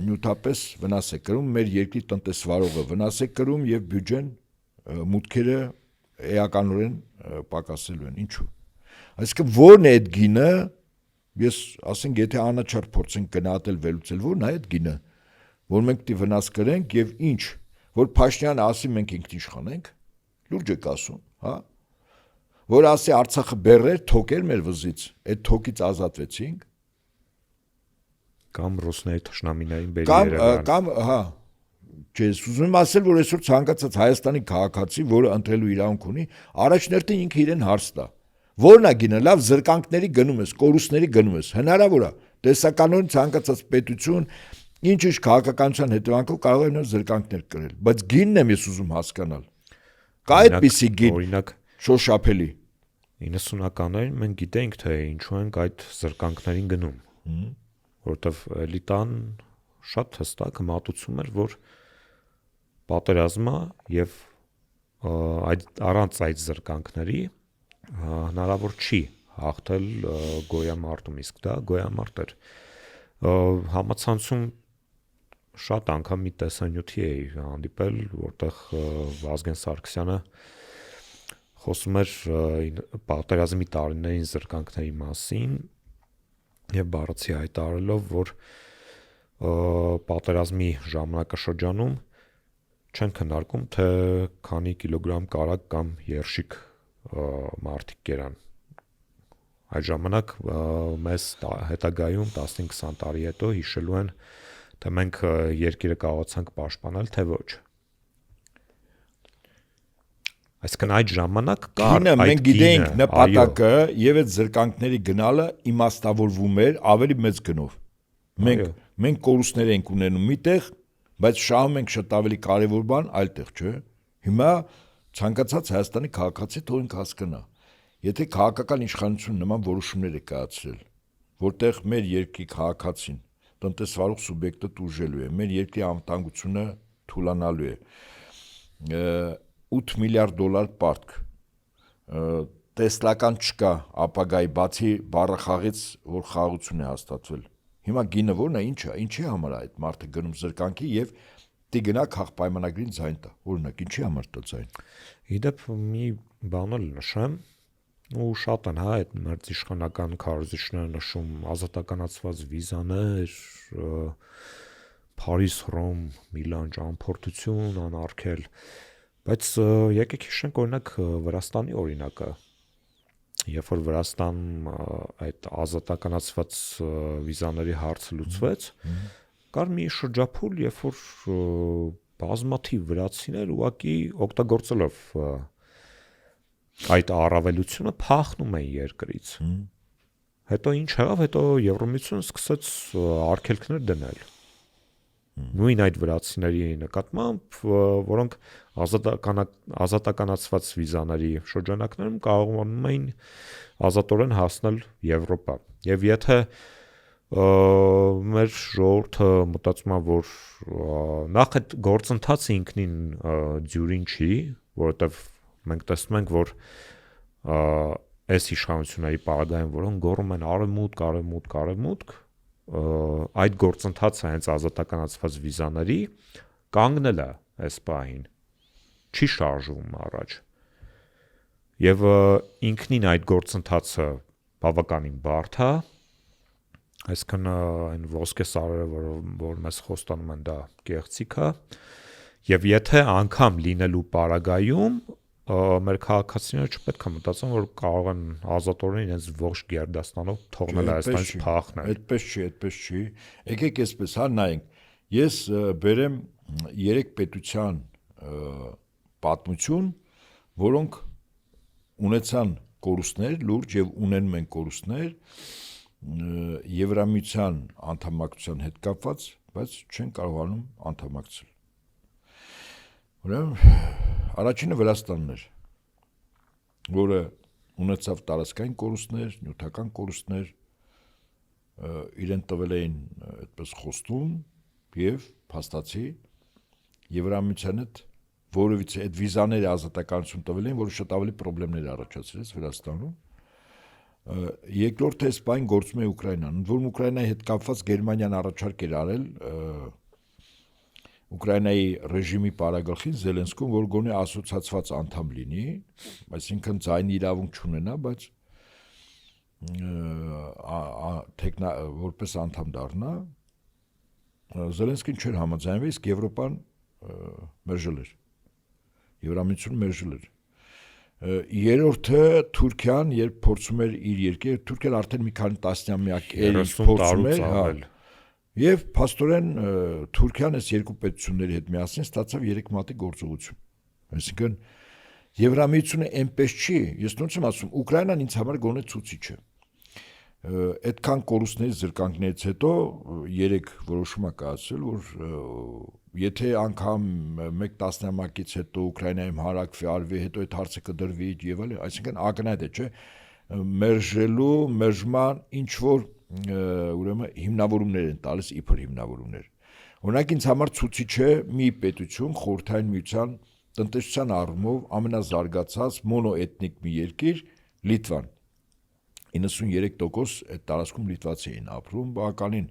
նյութապես վնաս է կրում, մեր երկրի տնտեսվարողը վնաս է կրում եւ բյուջեն մուտքերը էականորեն պակասելու են։ Ինչու։ Այսինքն ո՞րն է այդ գինը, ես ասենք եթե անաչառ փորձենք գնահատել վերլուծել, ո՞րն է այդ գինը, որ մենք դի վնաս կրենք եւ ինչ, որ Փաշինյանը ասի մենք ինքնիշխան ենք, լուրջ եք ասում, հա, որ ասի Արցախը բերեր, թոքեր մեր վզից, այդ թոքից ազատվեցինք, կամ ռուսների թշնամիներին բերի Երևան, կամ հա, ես ուզում եմ ասել, որ այսօր ցանկացած Հայաստանի քաղաքացի, որը ընտրելու իրավունք ունի, առաջներտին ինքը իրեն հարց տա։ Որն է գինը, լավ զրկանքների գնում ես, կորուստների գնում ես, հնարավոր է, տեսականորեն ցանկացած պետություն ինչ քաղաքականության հետևանքով կարող է նոր զրկանքներ կրել, բայց գինն եմ ես ուզում հասկանալ։ Կա այդպիսի գին, օրինակ շոշափելի 90-ականներին մենք գիտենք, թե ինչու ենք այդ զրկանքներին գնում, որովհետև էլիտան շատ հստակ մատուցում էր, որ պատերազմը եւ առանց այդ զրկանքների հնարավոր չի հաղթել գոյամարտում, իսկ դա գոյամարտ էր։ Համացանցում շատ անգամ մի տեսանյութի էի հանդիպել, որտեղ Վազգեն Սարգսյանը խոսում էր պատերազմի տարիներին զրկանքների մասին եւ բառացի հայտարարելով, որ պատերազմի ժամանակաշրջանում չեն քննարկում, թե քանի կիլոգրամ կարագ կամ երշիկ մարդիկ կերան։ Այդ ժամանակ մեզ հետագայում 15-20 տարի հետո հիշելու են, թե մենք երկիրը կարողացանք պաշտպանել, թե ոչ։ Այսինքն այդ ժամանակ կար այդ մենք գիտենք նպատակը եւ այդ զրկանքների գնալը իմաստավորվում էր ավելի մեծ գնով։ Մենք կորուստներ ենք ունենում միտեղ, բայց շահում ենք շատ ավելի կարևոր բան այլտեղ, չէ՞։ Հիմա ցանկացած Հայաստանի քաղաքացի թող հասկանա, եթե քաղաքական իշխանությունը նման որոշումներ է կայացրել, որտեղ մեր երկրի քաղաքացին, տնտեսվարող սուբյեկտը տուժելու է, մեր երկրի անվտանգությունը թուլանալու է, 8 միլիարդ դոլար պարտք, տեսլական չկա ապագայի բացի բառախաղից, որ խաղաղություն է հաստատվել։ Հիմա գինը ո՞րն է, ինչի համար է այդ մարդը գնում զրկանքի եւ դի գնա քաղ պայմանագրին ձայն տա։ Օրինակ, ինչի համար տա ձայն։ Իդեպ մի բան էլ նշեմ, ու շատ են, հա, այդ մերձիշխանական քարոզիչները նշում ազատականացված վիզաներ, Փարիզ, Հռոմ, Միլան ճամփորդություն անարգել, բայց եկեք հիշենք օրինակ Վրաստանի օրինակը, երբ որ Վրաստան այդ ազատականացված վիզաների հարցը լուծվեց, կար մի շրջափուլ, երբ որ բազմաթիվ վրացիներ ուղղակի օգտագործելով այդ առավելությունը փախնում էին երկրից։ Հետո ինչ եղավ, հետո Եվրոմիությունը սկսեց արգելքներ դնել։ Նույն այդ վրացիների նկատմամբ, որոնք ազատականացված վիզաների շրջանակներում կարողանում էին ազատորեն հասնել Եվրոպա։ Եվ եթե Մեր ժողովուրդը մտածում է, որ նախ այդ գործընթացը ինքնին դյուրին չի, որովհետև մենք տեսնում ենք, որ այս իշխանությունների պարագայում, որոնք գոռում են արևմուտք, այդ գործընթացը հենց ազատականացված վիզաների կանգնել է այս պահին, չի շարժվում առաջ։ Եվ ինքնին այդ գործընթացը բավականին բարդ է, այսքան այն ոսկե սարերը, որ մեզ խոստանում են, դա կեղծիք է, եւ եթե անգամ լինելու պարագայում մեր քաղաքացիները չպետք է մտածեն, որ կարող են ազատորեն իրենց ողջ գերդաստանով թողնել Հայաստանից փախնել։ Այդպես չի։ Եկեք այսպես նայենք։ Ես բերեմ 3 պետության պատմություն, որոնք ունեցան կորուստներ, լուրջ եւ ունեն մենք կորուստներ Եվրամիության անդամակցության հետ կապված, բայց չեն կարողանում անդամակցել։ Ուրեմն առաջինը Վրաստանն էր, որը ունեցավ տարածքային կորուստներ, նյութական կորուստներ, իրեն տվել էին այդպես խոստում եւ փաստացի Եվրամիության հետ որովից այդ վիզաների ազատականություն տվել էին, որը շատ ավելի խնդիրներ առաջացրեց Վրաստանում։ Երկրորդը սպայն գործում է Ուկրաինան, որում Ուկրաինայի հետ կապված Գերմանիան առաջարկ էր արել Ուկրաինայի ռեժիմի պարագլխին Զելենսկուն, որ գոնե ասոցիացված անդամ լինի, այսինքն ձայնի իրավունք չունենա, բայց որպես անդամ դառնա, Զելենսկին չէր համաձայնվել, իսկ Եվրոպան մերժել էր, Եվրամիությունը մերժել էր։ Երրորդը Թուրքիան, երբ փորձում էր իր երկիրը, Թուրքիան արդեն մի քանի տասնամյակ փորձում էր, եւ փաստորեն Թուրքիան այս երկու պետությունների հետ միասին ստացավ 3 մատի գործողություն։ Այսինքն Եվրամիությունը այնպես չի, ես ոնց եմ ասում, Ուկրաինան ինձ համար գոնե ցուցիչ է։ Այդքան կորուստների զրկանքներից հետո 3 որոշում է կայացել, որ եթե անգամ 1 տասնամյակից հետո Ուկրաինայում հարակվի արվի, հետո այդ հարցը կդրվի եւ այլն, այսինքն ակնհայտ է, չէ՞, մերժման ինչ որ ուրեմն հիմնավորումներ են տալիս իբր հիմնավորումներ։ Օրինակ ինձ համար ցուցիչ է մի պետություն Խորհրդային Միության տնտեսության առումով ամենազարգացած մոնոէթնիկ մի երկիր Լիտվան։ 93% այդ տարածքում լիտվացի էին ապրում, բավականին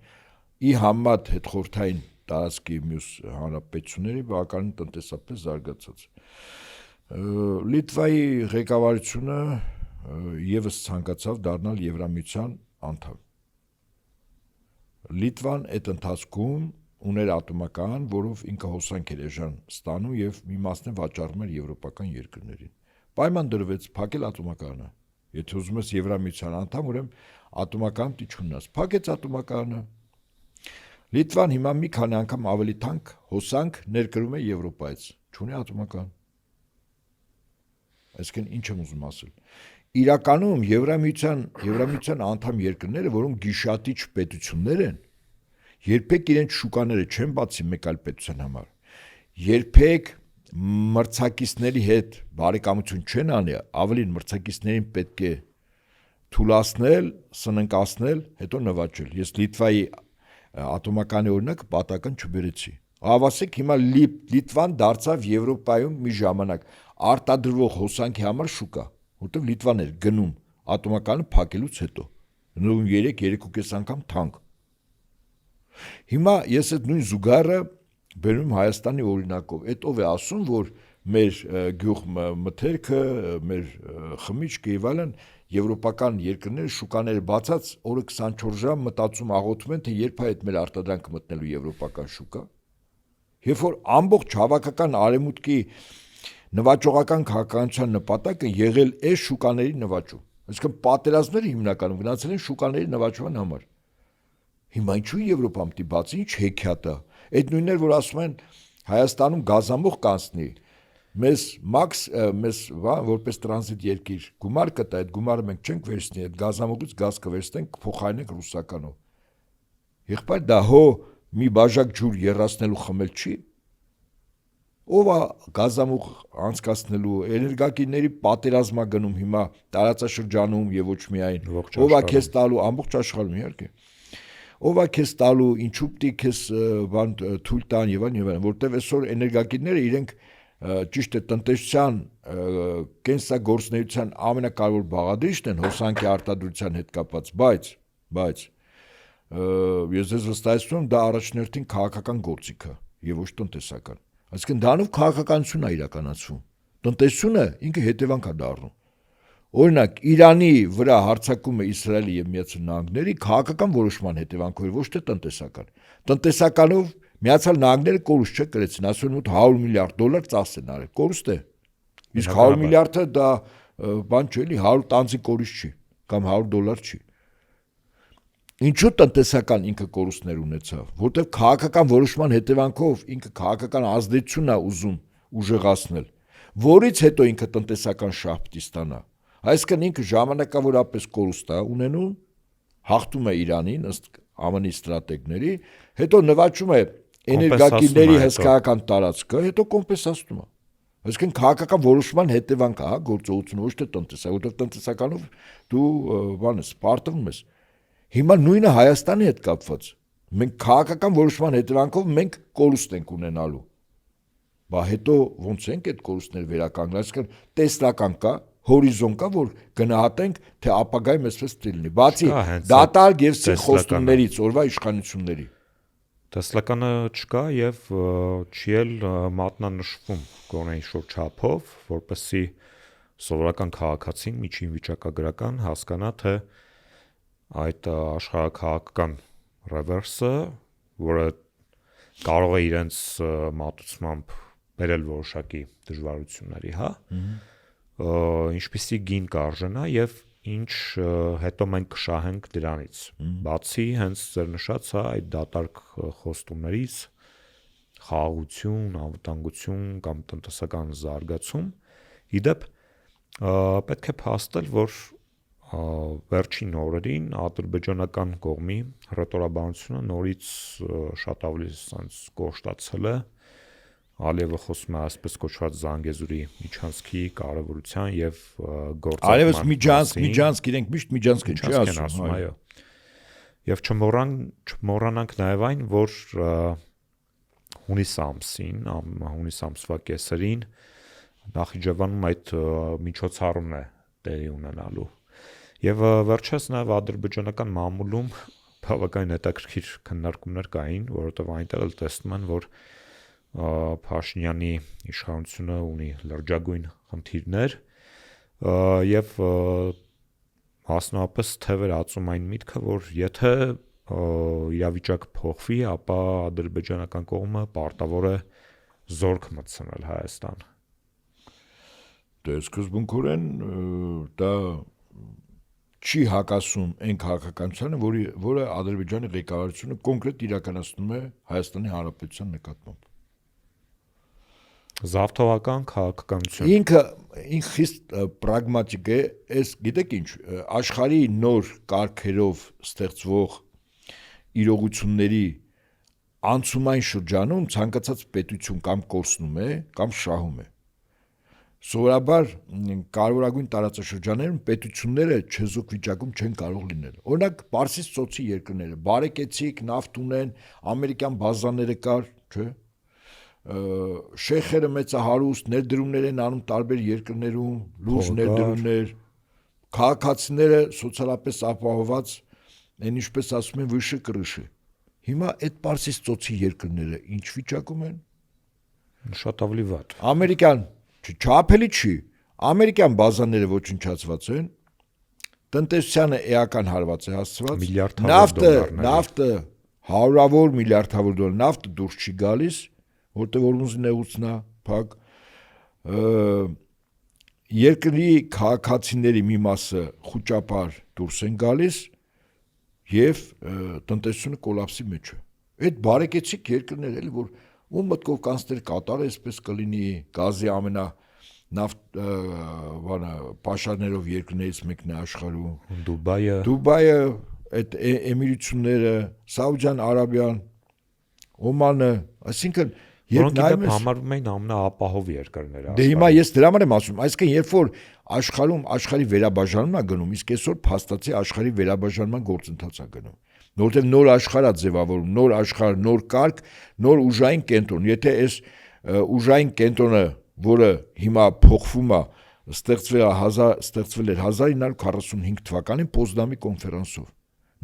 ի համեմատ հետ խորհրդային տարածքի մյուս հանրապետությունների բավականին տնտեսապես զարգացած։ Լիտվայի ղեկավարությունը եւս ցանկացավ դառնալ Եվրամիության անդամ։ Լիտվան այդ ընթացքում ուներ ատոմական, որով ինքը հոսանք էր էժան ստանում եւ մի մասն վաճառում էր եվրոպական երկրներին։ Պայման դրվեց փակել ատոմականը։ Եթե ուզում ես Եվրամիության անդամ, ուրեմն ատոմական պիտի չունենաս։ Փակեց ատոմականը։ Լիտվան հիմա մի քանի անգամ ավելի թանկ հոսանք ներկրում է Եվրոպայից, չունի ատոմական։ Այսինքն ինչ եմ ուզում ասել։ Իրականում Եվրամիության անդամ երկրները, որոնք գիշատիչ պետություններ են, երբեք իրենց շուկաները չեն բացի մեկ այլ պետության համար։ Երբեք մրցակիցների հետ բարեկամություն չեն անի, ավելին մրցակիցներին պետք է թուլացնել, սննկացնել, հետո նվաճել։ Ես Լիտվայի ատոմականի օրինակ պատական չբերեցի։ Ավասեք հիմա Լիտվան դարձավ Եվրոպայում մի ժամանակ արտադրվող հոսանքի համար շուկա, որտեղ Լիտվան էր գնում ատոմականը փակելուց հետո։ Նույն 3-3.5 անգամ թանկ։ Հիմա ես այդ նույն զուգարը բերում Հայաստանի օրինակով։ Այդ ով է ասում, որ մեր գյուղ մթերքը, մեր խմիչքը եւ այլն եվրոպական երկրները շուկաները բացած օրը 24 ժամ մտածում աղոթում են, թե երբ է այդ մեր արտադրանքը մտնելու եվրոպական շուկա։ Երբ որ ամբողջ հավաքական արևմուտքի նվաճողական քաղաքականության նպատակը եղել է շուկաների նվաճում։ Այսինքն պատերազմները հիմնականում գնացել են շուկաների նվաճման համար։ Հիմա ինչու Եվրոպան պիտի բացի, ինչ հեքիաթ է։ Այդ նույններ, որ ասում են Հայաստանում գազամուղ կանցնի, մեզ որպես տրանզիտ երկիր գումար կտա, այդ գումարը մենք չենք վերցնի, այդ գազամուղից գազ կվերցնենք, փոխարինենք ռուսականով։ Եղբայր դա մի բաժակ ջուր երացնելու խմել չի։ Ով է գազամուղ անցկացնելու էներգակիրների պատերազմա գնում հիմա տարածաշրջանում եւ ոչ միայն, ով է քեզ տալու ամբողջ աշխարհում իհարկե։ ով է քեզ տալու, ինչու պիտի քեզ բան թույլ տան եւ այլն, որտեվ այսօր էներգակիրները իրենք ճիշտ է տնտեսության կենսագործունեության ամենակարևոր բաղադրիչն են հոսանքի արտադրության հետ կապված, բայց ես ձեզ վստահեցնում եմ դա առաջնորդին քաղաքական գործիք է եւ ոչ տնտեսական։ Այսինքն դրանով քաղաքականություն է իրականացվում։ Տնտեսությունը ինքը հետևանք է դառնում։ Օրինակ Իրանի վրա հարձակումը Իսրայելի եւ Միացյալ Նահանգների քաղաքական որոշման հետևանքով ոչ թե տնտեսական։ Տնտեսականով Միացյալ Նահանգները կորուստ չկրեցին, ասում են $100 միլիարդ ծախս են արել, կորուստ է։ Իսկ $100 միլիարդը դա բան չէ, էլի 100 տանձի կորուստ չի կամ $100 չի։ Ինչու տնտեսական ինքը կորուստներ ունեցավ, որտեղ քաղաքական որոշման հետևանքով ինքը քաղաքական ազդեցություն է ուզում ուժեղացնել, որից հետո ինքը տնտեսական շահ պիտի ստանա։ Այսինքն ինքը ժամանակավորապես կորուստ է ունենում, հաղթում է Իրանին ըստ ԱՄՆ-ի ստրատեգների, հետո նվաճում է էներգակիրների հսկայական տարածքը, հետո կոմպենսացնում է։ Այսինքն քաղաքական որոշման հետևանք է, գործողությունը ոչ թե տնտեսական, որտեղ տնտեսականով դու բան ես, պարտվում ես։ Հիմա նույնը Հայաստանի հետ կապված։ Մենք քաղաքական որոշման հետևանքով մենք կորուստ ենք ունենալու։ Բա հետո ոնց ենք այդ կորուստները վերականգնել, այսինքն տեսլական կա, հորիզոն կա, որ գնահատենք, թե ապագայում այսպես լինի։ Բացի դատարկ եւ սիղ խոստումներից, օրվա իշխանությունների։ Տեսլականը չկա եւ չի էլ մատնանշվում գոնե ինչ-որ չափով, որպեսզի սովորական քաղաքացին միջին վիճակագրական հասկանա, թե այդ աշխարհակաղակական ռևերսը, որը կարող է իրենց մատուցմամբ բերել որոշակի դժվարությունների, հա, ինչպիսի գին կարժենա եւ ինչ հետո մենք կշահենք դրանից։ Բացի հենց ձեր նշած այդ դատարկ խոստումներից խաղաղություն, անվտանգություն կամ տնտեսական զարգացում, իդեպ պետք է փաստել, որ վերջին օրերին ադրբեջանական կողմի հռետորաբանությունը նորից շատ ավելի կոշտացել է, Ալիևը խոսում է այսպես կոչված Զանգեզուրի միջանցքի կարևորության եւ գործարկման։ Ալիևս միջանցք, իրենք միշտ միջանցք են ասում, այո։ Եվ չմոռանանք նաեւ այն, որ հունիս ամսվա կեսերին Նախիջևանում այդ միջոցառումն է տեղի ունենալու։ Եվ վերջերս նաեւ ադրբեջանական մամուլում բավականին հետաքրքիր քննարկումներ կային, որովհետեւ այնտեղ էլ տեսնում են, որ Փաշինյանի իշխանությունը ունի լրջագույն խնդիրներ եւ մասնավորապես թեւեր ածում այն միտքը, որ եթե իրավիճակը փոխվի, ապա ադրբեջանական կողմը պարտավոր է զորք մտցնել Հայաստան։ Դե սկզբունքորեն դա չի հակասում այն քաղաքականությանը, որը Ադրբեջանի ղեկավարությունը կոնկրետ իրականացնում է Հայաստանի Հանրապետության նկատմամբ։ Զավթողական քաղաքականություն։ Ինքը խիստ պրագմատիկ է, այս գիտեք ինչ, աշխարհի նոր կարգերով ստեղծվող իրողությունների անցումային շրջանում ցանկացած պետություն կամ կորցնում է, կամ շահում է։ Սովորաբար կարևորագույն տարածաշրջաններում պետությունները չեզոք վիճակում չեն կարող լինել։ Օրինակ Պարսից ծոցի երկրները, բարեկեցիկ, նավթ ունեն, ամերիկյան բազաները կար, չէ՞։ Շեյխերը մեծահարուստ ներդրումներ են անում տարբեր երկրներում, լուրջ ներդրումներ, քաղաքացիները սոցիալապես ապահովված, այն ինչպես ասում են վիշը կրիշը։ Հիմա այդ Պարսից ծոցի երկրները ինչ վիճակում են։ Շատ ավելի վատ։ Ամերիկան չափելի չի, ամերիկյան բազաները ոչնչացված են, տնտեսությանը էական հարված է հասցված, նավթը հարյուրավոր միլիարդավոր դոլար, նավթը դուրս չի գալիս, որտեղ որոնց նեղուցնա փակ երկրի քաղաքացիների մի մասը խոճապար դուրս են գալիս եւ տնտեսությունը կոլապսի մեջ է։ Այդ բարեկեցիկ երկրներ էլի որ ում մտքով կանցներ կատարը այսպես կլինի գազի նավթ պաշարներով երկրներից մեկն է աշխարհում Դուբայը այդ էմիրությունները Սաուդյան Արաբիան Օմանը այսինքն Որոնք իդեպ համարվում էին ամենաապահով երկրները։ Դե հիմա ես դրա համար եմ ասում, այսինքն երբ որ աշխարհում աշխարհի վերաբաժանումն է գնում, իսկ այսօր փաստացի աշխարհի վերաբաժանման գործընթաց է գնում։ Որովհետև նոր աշխարհ է ձևավորում, նոր աշխարհ, նոր կարգ, նոր ուժային կենտրոն։ Եթե այս ուժային կենտրոնը, որը հիմա փոխվում է, ստեղծվել էր 1945 թվականին Պոզդամի կոնֆերանսով։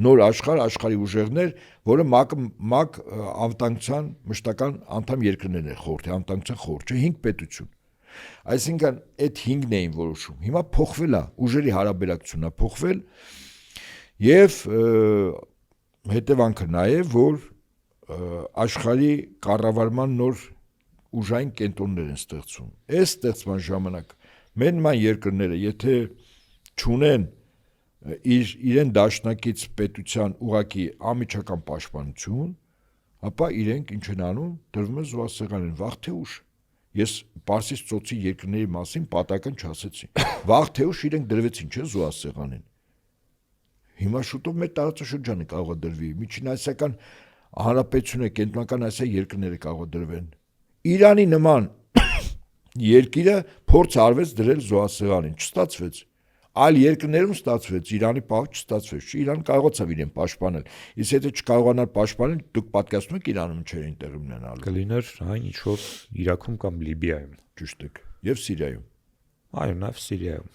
Նոր աշխարհ, աշխարհի ուժերներ, որը ՄԱԿ անվտանգության մշտական անդամ երկրներն են խորհրդի, անվտանգության խորհուրդը 5 պետություն։ Այսինքն այդ 5-ն էին որոշում։ Հիմա փոխվել է, ուժերի հարաբերակցությունն է փոխվել եւ հետևանքը նա է, որ աշխարհի կառավարման նոր ուժային կենտրոններ են ստեղծում։ Այս ստեղծման ժամանակ մեր նման երկրները, եթե չունեն իրեն դաշնակից պետության ուղակի անմիջական պաշտպանություն, ապա իրենք ինչ են անում, դրվում են զոհասեղանին, վաղ թե ուշ։ Ես Պարսից ծոցի երկրների մասին պատահական չասեցի։ Վաղ թե ուշ իրենք դրվեցին, չէ՞, զոհասեղանին։ Հիմա շուտով մեր տարածաշրջանը կարող է դրվի, Միջին Ասիական Հանրապետությունը, Կենտրոնական Ասիայի երկրները կարող է դրվեն։ Իրանի նման երկիրը փորձ արվեց դրել զոհասեղանին, չստացվեց։ Այլ երկրներում ստացվեց, Իրանի պահը չստացվեց։ Իրանը կարողացավ իրեն պաշտպանել։ Իսկ եթե չկարողանար պաշտպանել, դուք պատկերացնում եք Իրանում չէր ինտեղ ունենալու։ Կլիներ այն ինչ որ Իրաքում կամ Լիբիայում, ճիշտ է, եւ Սիրիայում։ Այո, նաև Սիրիայում։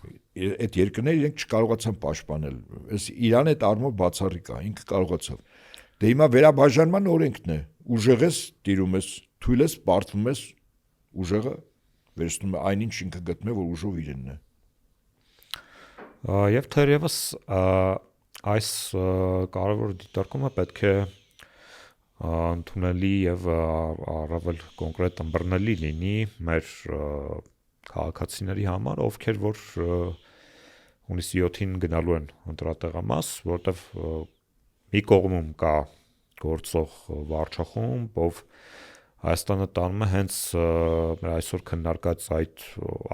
Այդ երկրները իրենք չկարողացան պաշտպանել։ Այս Իրանը այդ առումով բացառիկ է, ինքը կարողացավ։ Դե հիմա վերաբաժանման օրենքն է։ Ուժեղ ես տիրում ես, թույլ ես պարտվում ես, ուժեղը վերցնում է այնինչ ինքը գտնում է, որ ուժով իրենն է։ Եվ թերևս այս կարևոր դիտարկումը պետք է ընդունելի եւ առավել կոնկրետ ըմբռնելի լինի մեր քաղաքացիների համար, ովքեր որ հունիսի 7-ին գնալու են ընտրատեղամաս, որտեվ մի կողմում կա գործող վարչախումբ, ով Հայաստանը տանում է հենց մեր այսօր քննարկած այդ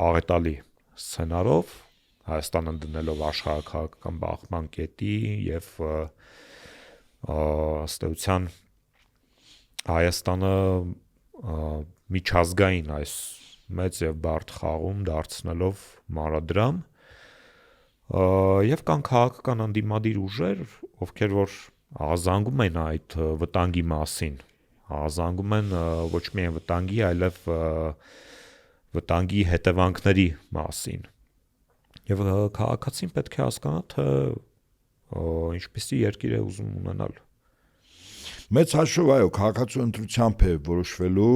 աղետալի սցենարով, Հայաստանը դնելով աշխարհաքաղաքական բախման կետի եւ ըստ էության Հայաստանը միջազգային այս մեծ եւ բարդ խաղում դարձնելով մանրադրամ եւ կան քաղաքական անդիմադիր ուժեր, ովքեր որ ազանգում են այդ վտանգի մասին, ազանգում են ոչ միայն վտանգի, այլև վտանգի հետևանքների մասին։ Եվ քաղաքացին պետք է հասկանա, թե ինչպիսի երկիր է ուզում ունենալ։ Մեծ հաշվով այո, քաղաքացու ընտրությամբ է որոշվելու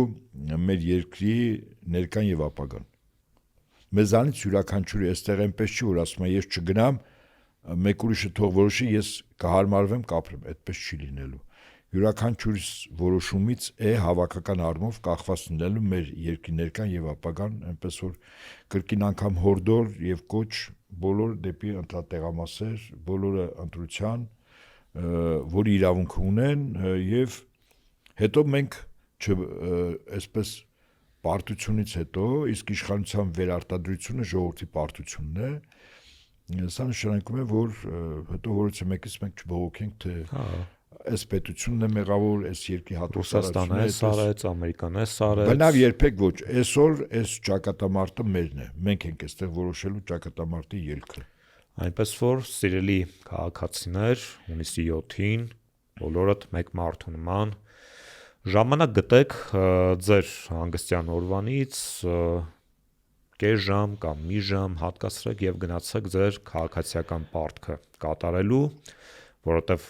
մեր երկրի ներկան եւ ապագան։ Մեզանից յուրաքանչյուրի այստեղ այնպես չի, որ ասում է ես չգնամ, մեկ ուրիշը թող որոշի, ես կհարմարվեմ, կապրեմ, այդպես չի լինելու։ Յուրաքանչյուրիս որոշումից է հավաքական առումով կախված լինելու մեր երկրի ներկան եւ ապագան, այնպես որ կրկին անգամ հորդոր եւ կոչ բոլոր դեպի ընտրատեղամասեր, բոլորը ընտրության, որի իրավունք ունեն եւ հետո մենք այսպես պարտությունից հետո իսկ իշխանության վերարտադրությունը ժողովրդի պարտությունն է։ Սա նշանակում է, որ հետո որից մեկից մենք չբողոքենք, թե այս պետությունն է մեղավոր, այս երկրի Ռուսաստանը է սարեց, Ամերիկան է սարեց։ Բնավ երբեք ոչ, այսօր այս ճակատամարտը մերն է։ Մենք ենք այստեղ որոշելու ճակատամարտի ելքը։ Այնպես որ սիրելի քաղաքացիներ, հունիսի 7-ին բոլորդ մեկ մարդու նման ժամանակ գտեք ձեր հանգստյան օրվանից կես ժամ կամ մի ժամ հատկացրեք եւ գնացեք ձեր քաղաքացիական պարտքը կատարելու, որովհետեւ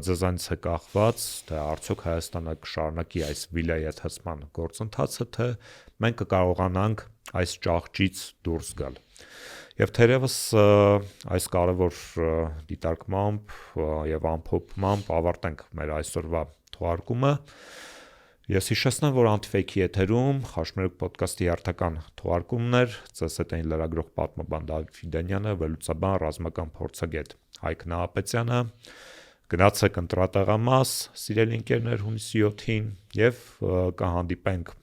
ձեզանից է կախված, թե արդյոք Հայաստանը կշարունակի այս վիլայեթացման գործընթացը, թե մենք կկարողանանք այս ճահճից դուրս գալ։ Եվ թերևս այս կարևոր դիտարկմամբ եւ ամփոփմամբ ավարտենք մեր այսօրվա թողարկումը։ Ես հիշեցնեմ, որ Anti-Fake-ի եթերում Խաշմերուկ ոդկասթի հերթական թողարկումն էր, ձեզ հետ էին լրագրող պատմաբան Դավիթ Ֆիդենյանը, վերլուծաբան, ռազմական փորձագետ Հայկ Նահապետյանը։ Գնացեք ընտրատեղամաս, սիրելի ընկերներ, հունիսի 7-ին եւ կհանդիպենք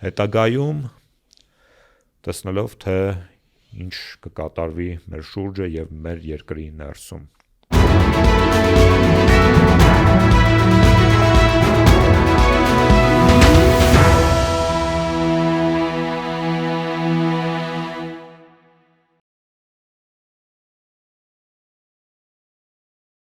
հետագայում, տեսնելով թե ինչ կկատարվի մեր շուրջը եւ մեր երկրի ներսում։